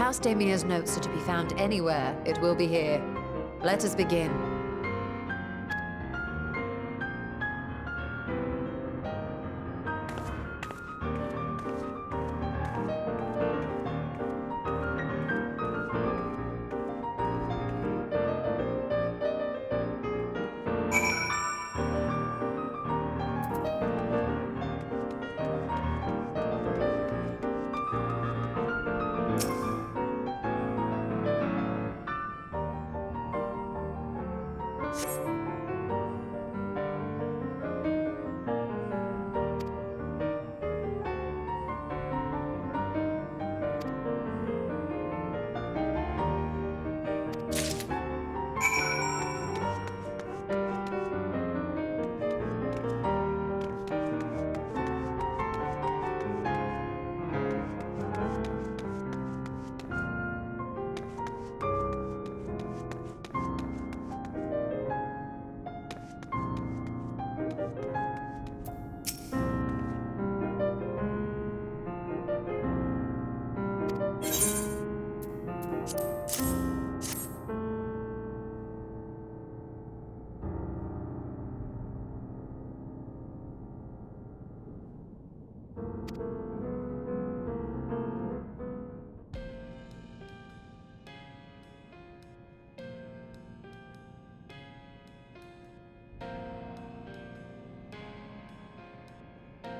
House Damia's notes are to be found anywhere, it will be here. Let us begin.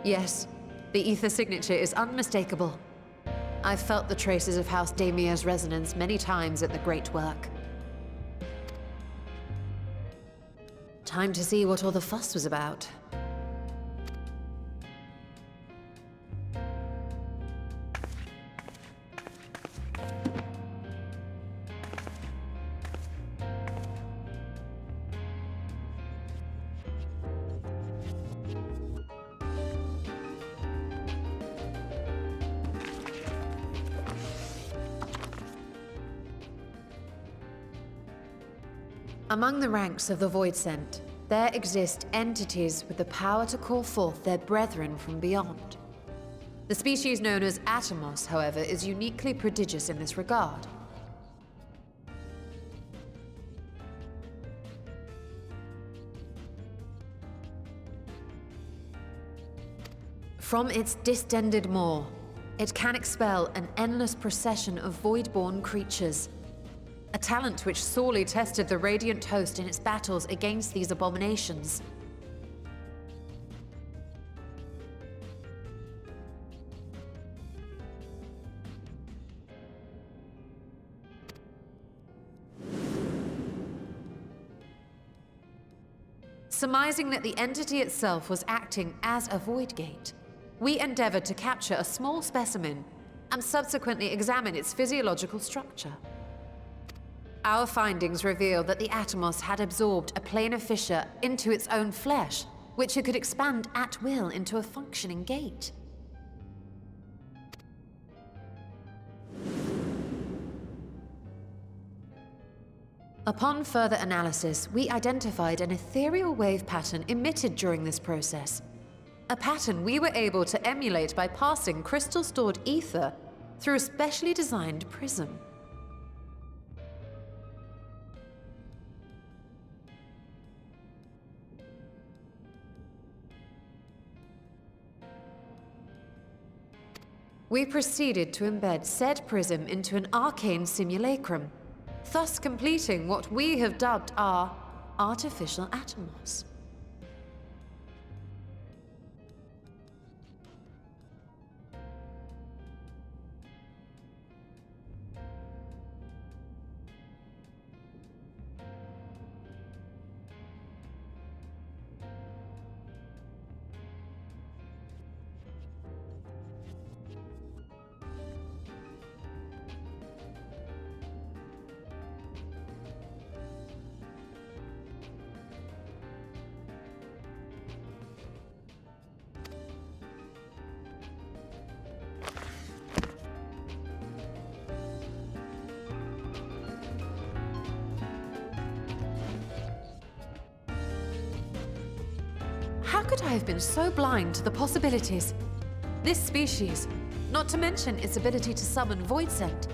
Yes, the ether signature is unmistakable. I've felt the traces of House Damia's resonance many times at the Great Work. Time to see what all the fuss was about. Among the ranks of the Voidsent, there exist entities with the power to call forth their brethren from beyond. The species known as Atomos, however, is uniquely prodigious in this regard. From its distended maw, it can expel an endless procession of void-born creatures, a talent which sorely tested the Radiant Host in its battles against these abominations. Surmising that the entity itself was acting as a void gate, we endeavored to capture a small specimen and subsequently examine its physiological structure. Our findings revealed that the Atomos had absorbed a planar fissure into its own flesh, which it could expand at will into a functioning gate. Upon further analysis, we identified an ethereal wave pattern emitted during this process. A pattern we were able to emulate by passing crystal-stored ether through a specially designed prism. We proceeded to embed said prism into an arcane simulacrum, thus completing what we have dubbed our artificial Atomos. How could I have been so blind to the possibilities? This species, not to mention its ability to summon Voidsent,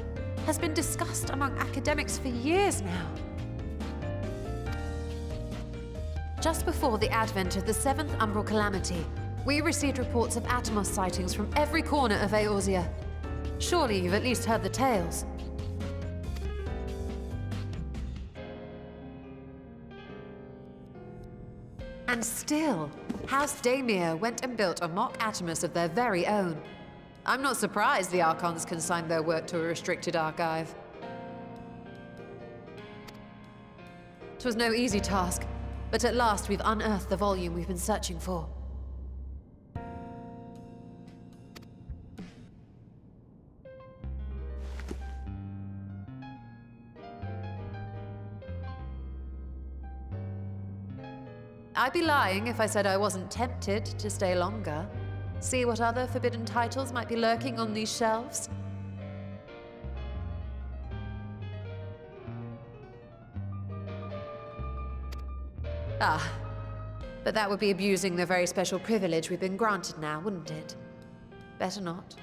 has been discussed among academics for years now. Just before the advent of the 7th Umbral Calamity, we received reports of Atomos sightings from every corner of Eorzea. Surely you've at least heard the tales. And still, House Daemir went and built a mock Atomos of their very own. I'm not surprised the Archons consigned their work to a restricted archive. It was no easy task, but at last we've unearthed the volume we've been searching for. I'd be lying if I said I wasn't tempted to stay longer. See what other forbidden titles might be lurking on these shelves. Ah, but that would be abusing the very special privilege we've been granted now, wouldn't it? Better not.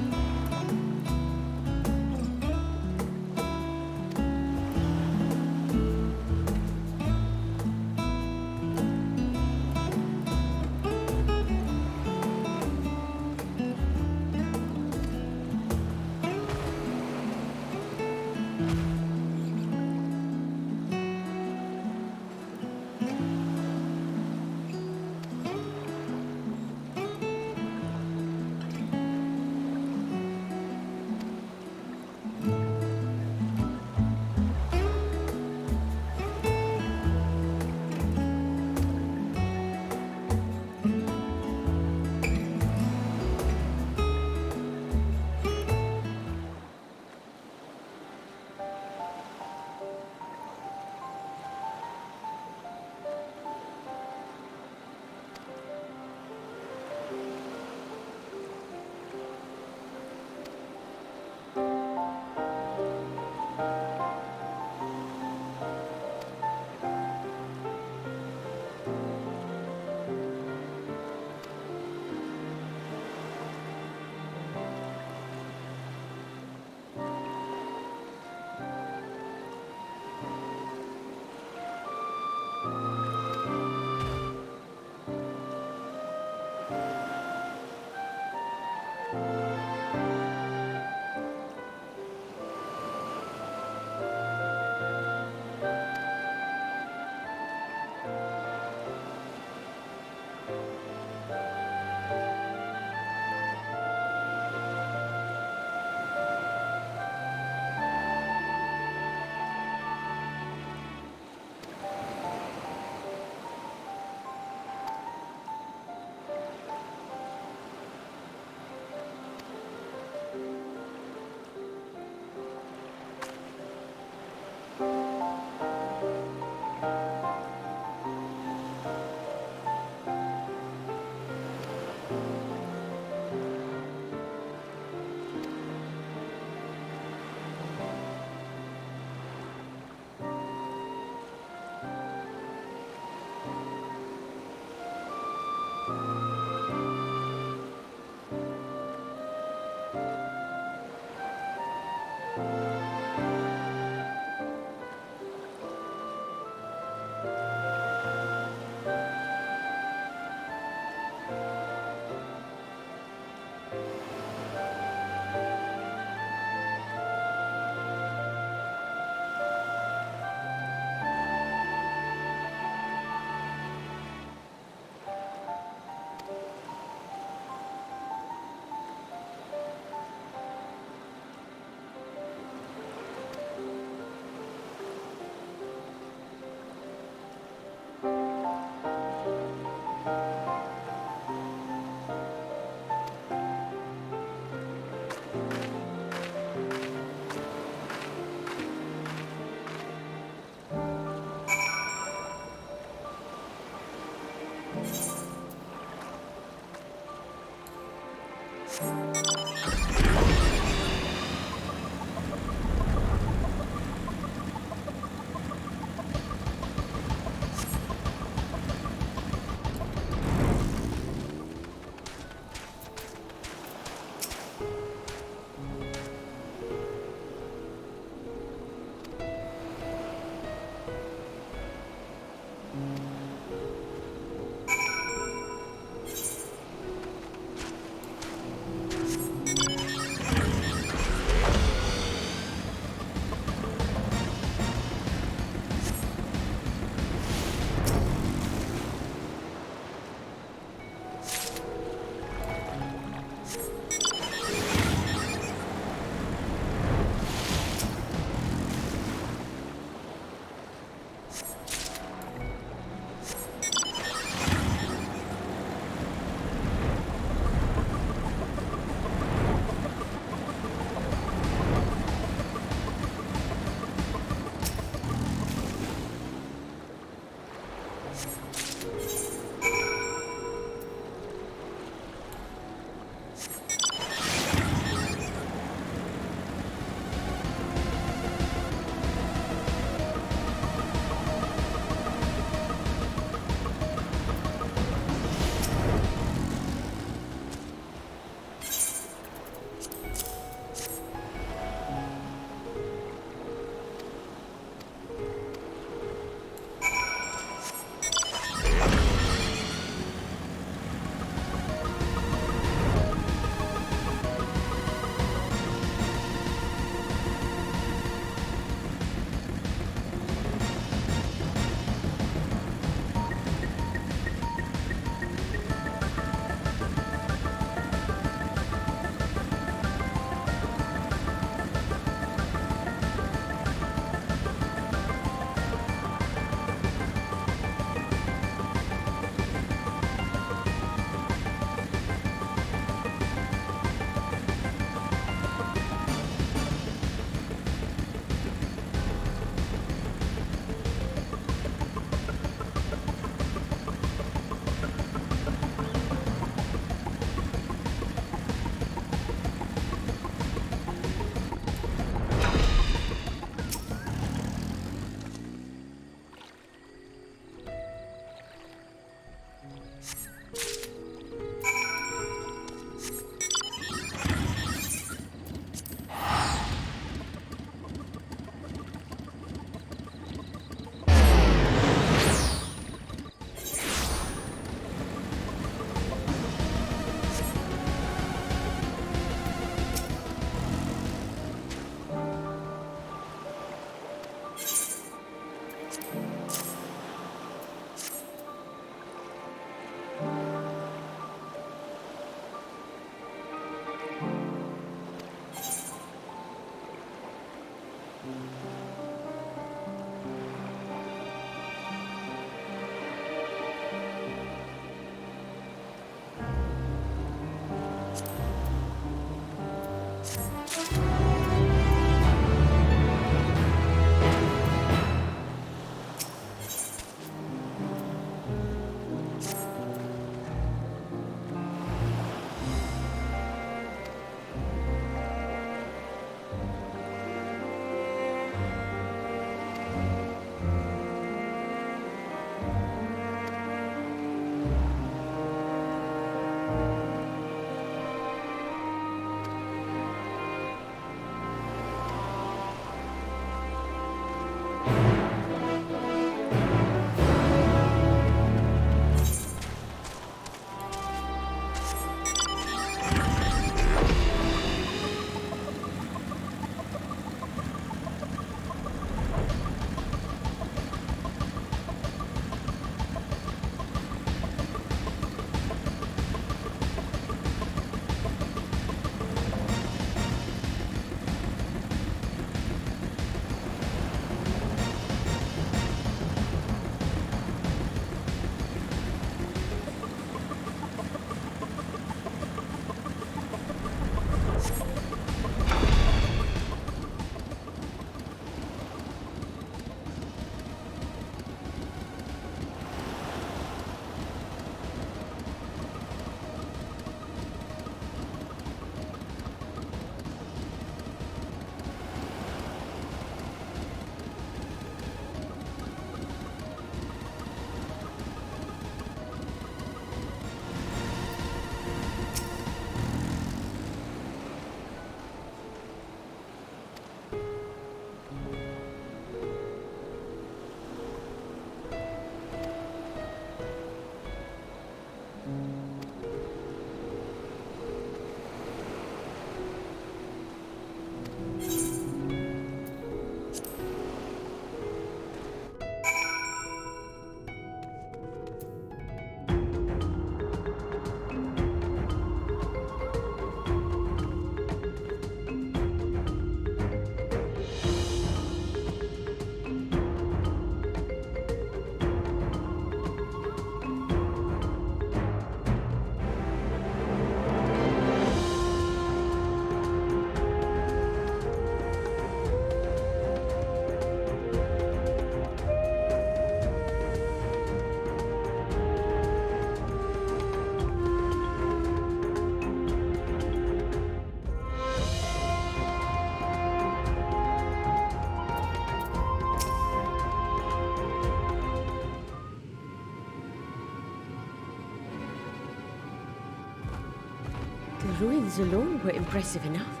ruins alone were impressive enough.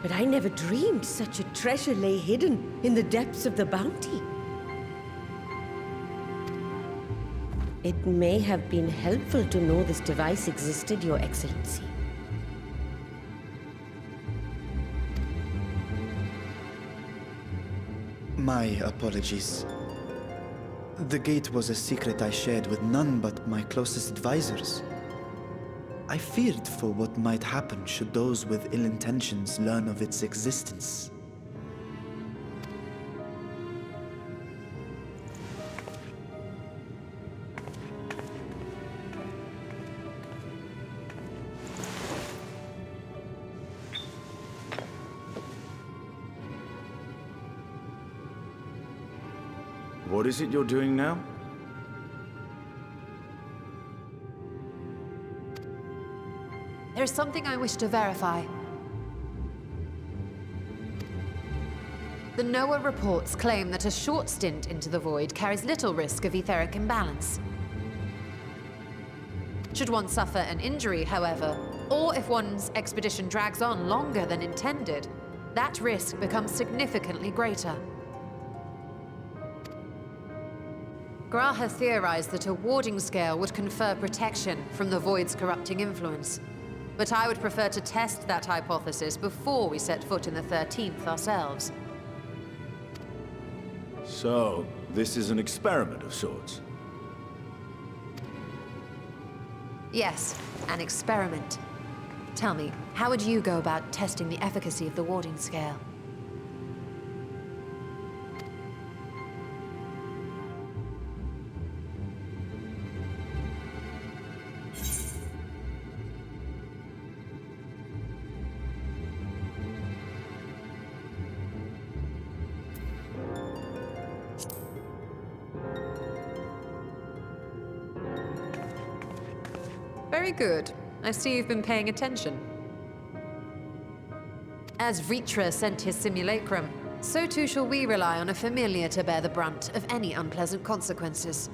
But I never dreamed such a treasure lay hidden in the depths of the bounty. It may have been helpful to know this device existed, Your Excellency. My apologies. The gate was a secret I shared with none but my closest advisors. I feared for what might happen should those with ill intentions learn of its existence. What is it you're doing now? There is something I wish to verify. The NOAA reports claim that a short stint into the void carries little risk of etheric imbalance. Should one suffer an injury, however, or if one's expedition drags on longer than intended, that risk becomes significantly greater. Graha theorized that a warding scale would confer protection from the void's corrupting influence. But I would prefer to test that hypothesis before we set foot in the 13th ourselves. So, this is an experiment of sorts. Yes, an experiment. Tell me, how would you go about testing the efficacy of the warding scale? Very good. I see you've been paying attention. As Vritra sent his simulacrum, so too shall we rely on a familiar to bear the brunt of any unpleasant consequences.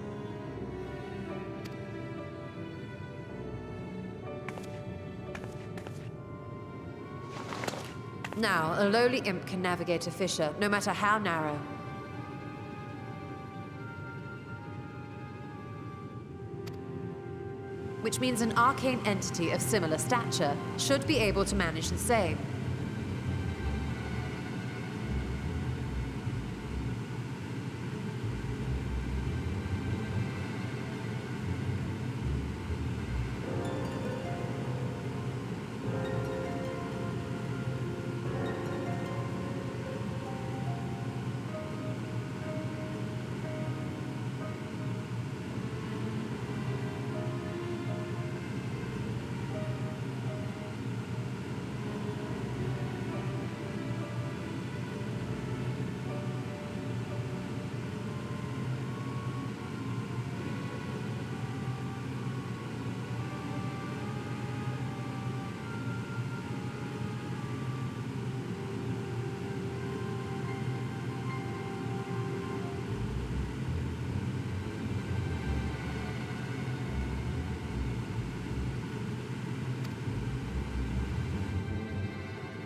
Now, a lowly imp can navigate a fissure, no matter how narrow. Which means an arcane entity of similar stature should be able to manage the same.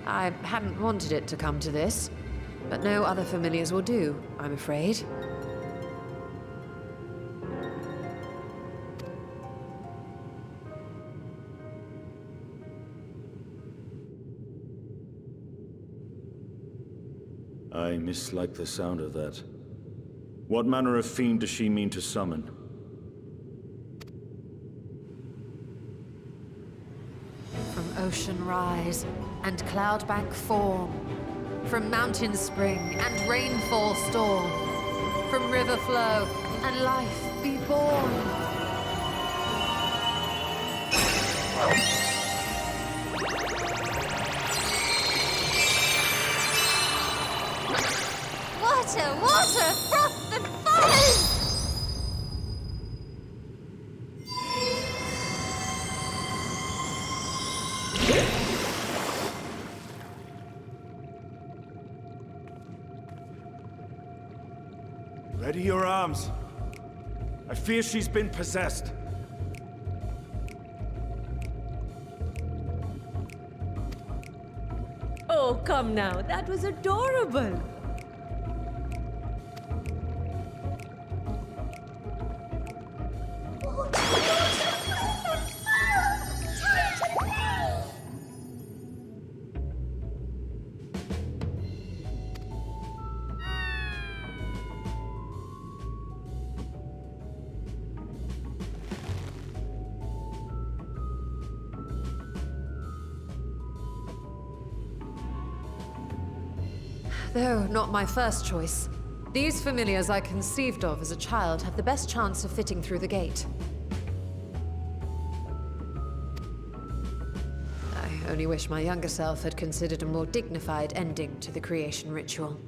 I hadn't wanted it to come to this, but no other familiars will do, I'm afraid. I mislike the sound of that. What manner of fiend does she mean to summon? From ocean rise and cloudbank form, from mountain spring and rainfall storm, from river flow and life be born. Water, water, froth and foam! Ready your arms. I fear she's been possessed. Oh, come now. That was adorable. Though not my first choice. These familiars I conceived of as a child have the best chance of fitting through the gate. I only wish my younger self had considered a more dignified ending to the creation ritual.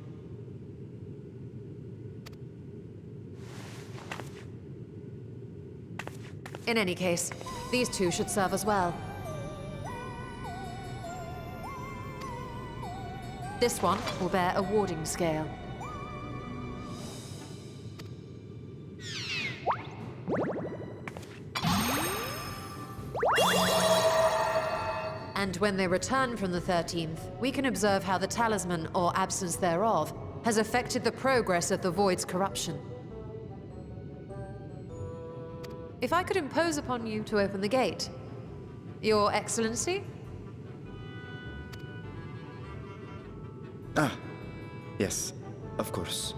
In any case, these two should serve as well. This one will bear a warding scale. And when they return from the 13th, we can observe how the talisman, or absence thereof, has affected the progress of the Void's corruption. If I could impose upon you to open the gate. Your Excellency? Ah, yes, of course.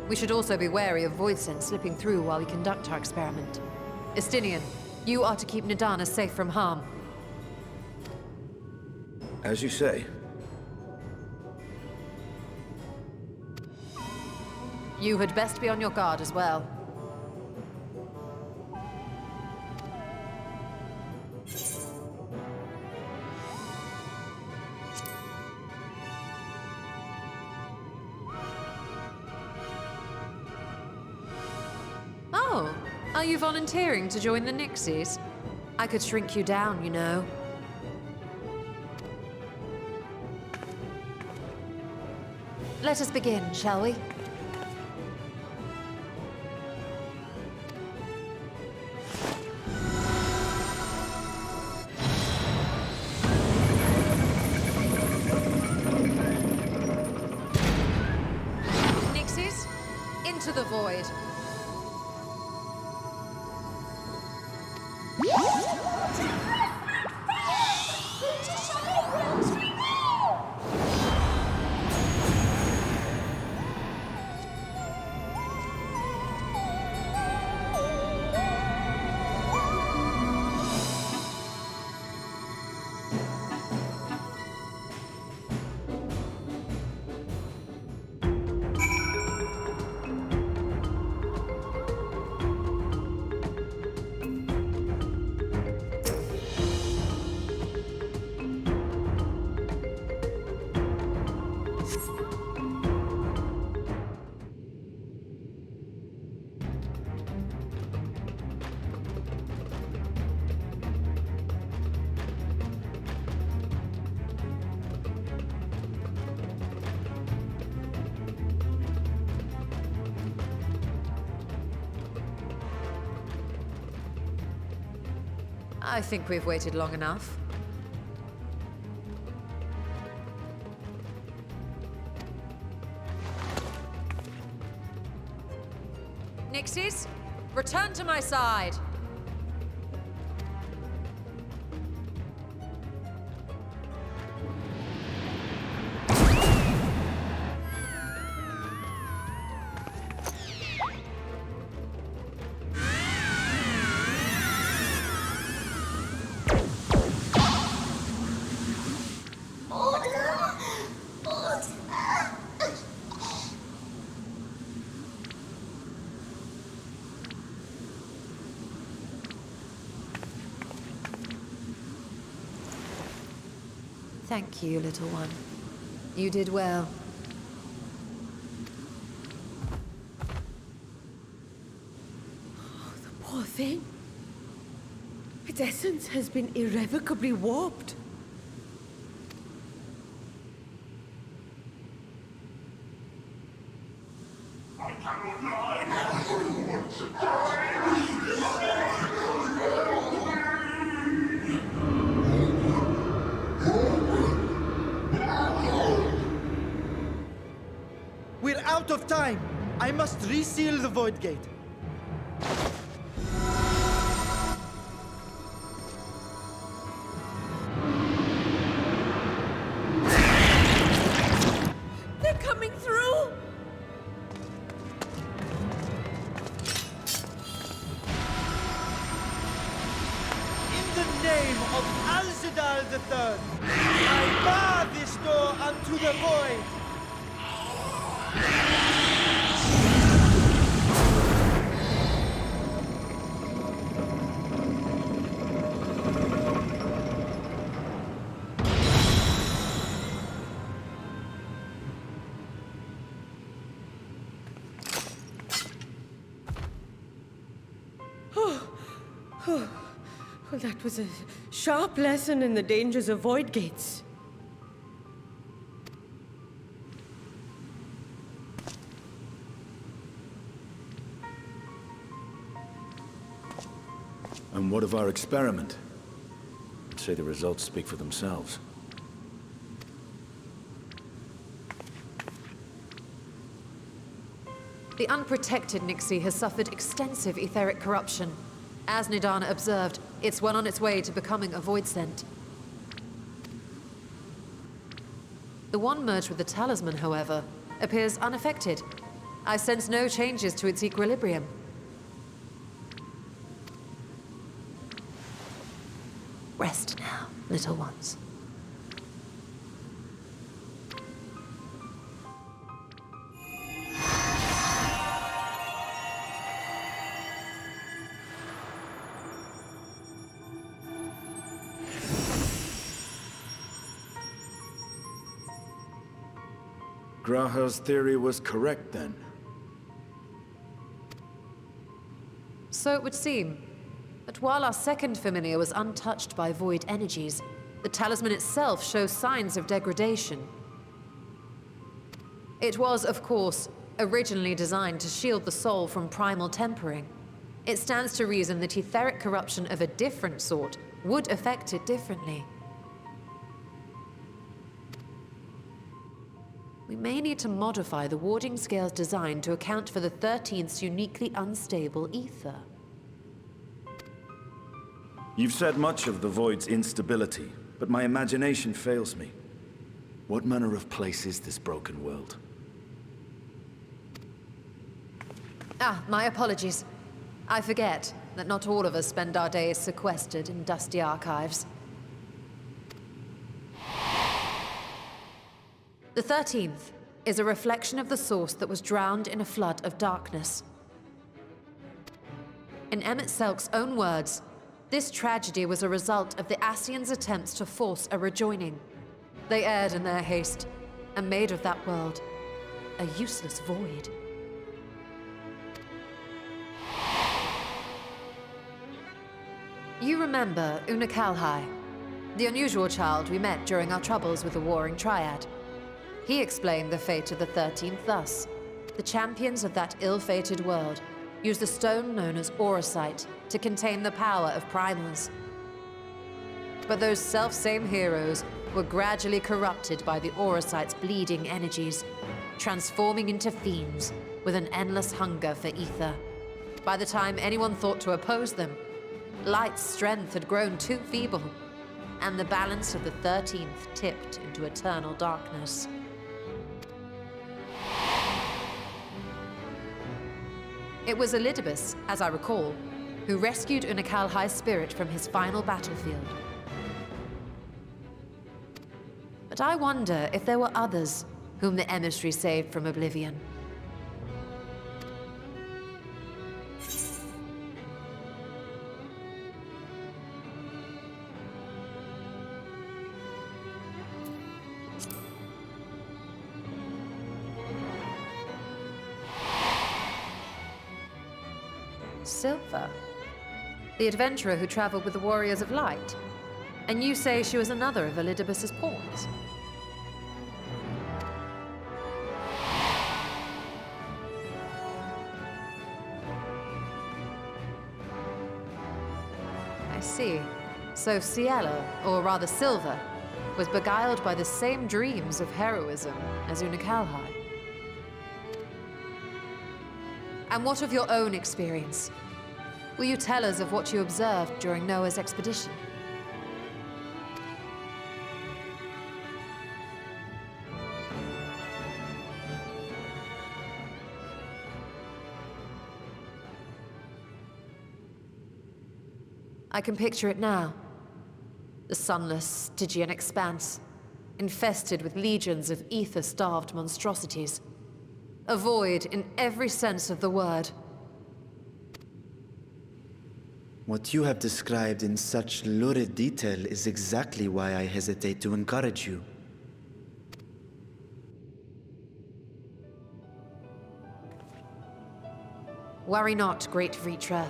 We should also be wary of void sense slipping through while we conduct our experiment. Estinian, you are to keep Nadana safe from harm. As you say. You had best be on your guard as well. Oh, are you volunteering to join the Nixies? I could shrink you down, you know. Let us begin, shall we? Nixies, into the void. I think we've waited long enough. Nixies, return to my side. Thank you, little one. You did well. Oh, the poor thing. Its essence has been irrevocably warped. of time! I must reseal the Void Gate. They're coming through! In the name of Alzadal III, I bar this door unto the void! Well, that was a sharp lesson in the dangers of void gates. And what of our experiment? I'd say the results speak for themselves. The unprotected Nixie has suffered extensive etheric corruption. As Nidana observed, it's well on its way to becoming a void scent. The one merged with the talisman, however, appears unaffected. I sense no changes to its equilibrium. Rest now, little ones. Graha's theory was correct, then. So it would seem. But while our second familiar was untouched by void energies, the talisman itself shows signs of degradation. It was, of course, originally designed to shield the soul from primal tempering. It stands to reason that etheric corruption of a different sort would affect it differently. We may need to modify the warding scale's design to account for the 13th's uniquely unstable ether. You've said much of the Void's instability, but my imagination fails me. What manner of place is this broken world? My apologies. I forget that not all of us spend our days sequestered in dusty archives. The 13th is a reflection of the source that was drowned in a flood of darkness. In Emmett Selk's own words, this tragedy was a result of the Ascians' attempts to force a rejoining. They erred in their haste, and made of that world a useless void. You remember Una Kalhai, the unusual child we met during our troubles with the Warring Triad. He explained the fate of the 13th thus. The champions of that ill-fated world used a stone known as Auracite to contain the power of primals. But those self-same heroes were gradually corrupted by the Auracite's bleeding energies, transforming into fiends with an endless hunger for ether. By the time anyone thought to oppose them, Light's strength had grown too feeble, and the balance of the 13th tipped into eternal darkness. It was Elidibus, as I recall, who rescued Unakalhai's spirit from his final battlefield. But I wonder if there were others whom the emissary saved from oblivion. Silva, the adventurer who traveled with the Warriors of Light. And you say she was another of Elidibus's pawns. I see. So Cielo, or rather Silva, was beguiled by the same dreams of heroism as Unakalhai. And what of your own experience? Will you tell us of what you observed during Noah's expedition? I can picture it now. The sunless, Stygian expanse, infested with legions of ether-starved monstrosities. A void in every sense of the word. What you have described in such lurid detail is exactly why I hesitate to encourage you. Worry not, great Vritra.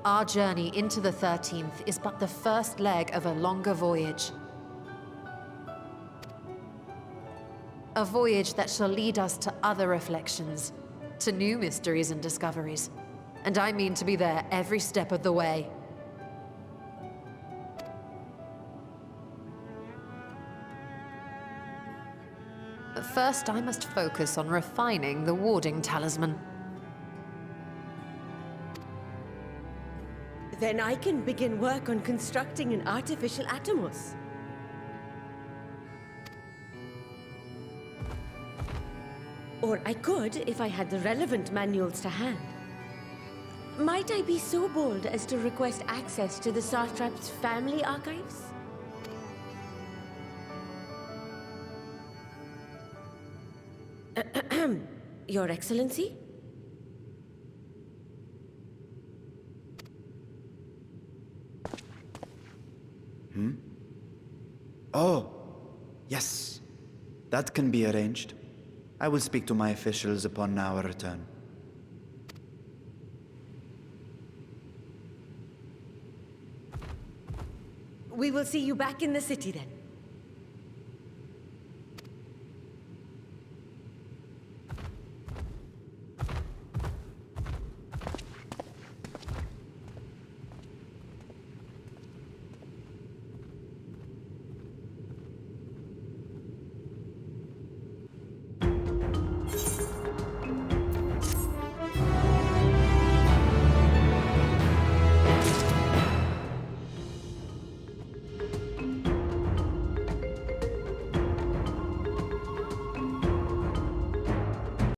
Our journey into the 13th is but the first leg of a longer voyage. A voyage that shall lead us to other reflections, to new mysteries and discoveries. And I mean to be there every step of the way. But first, I must focus on refining the warding talisman. Then I can begin work on constructing an artificial Atomos. Or I could, if I had the relevant manuals to hand. Might I be so bold as to request access to the Satrap's family archives? Your Excellency? Oh, yes. That can be arranged. I will speak to my officials upon our return. We will see you back in the city then.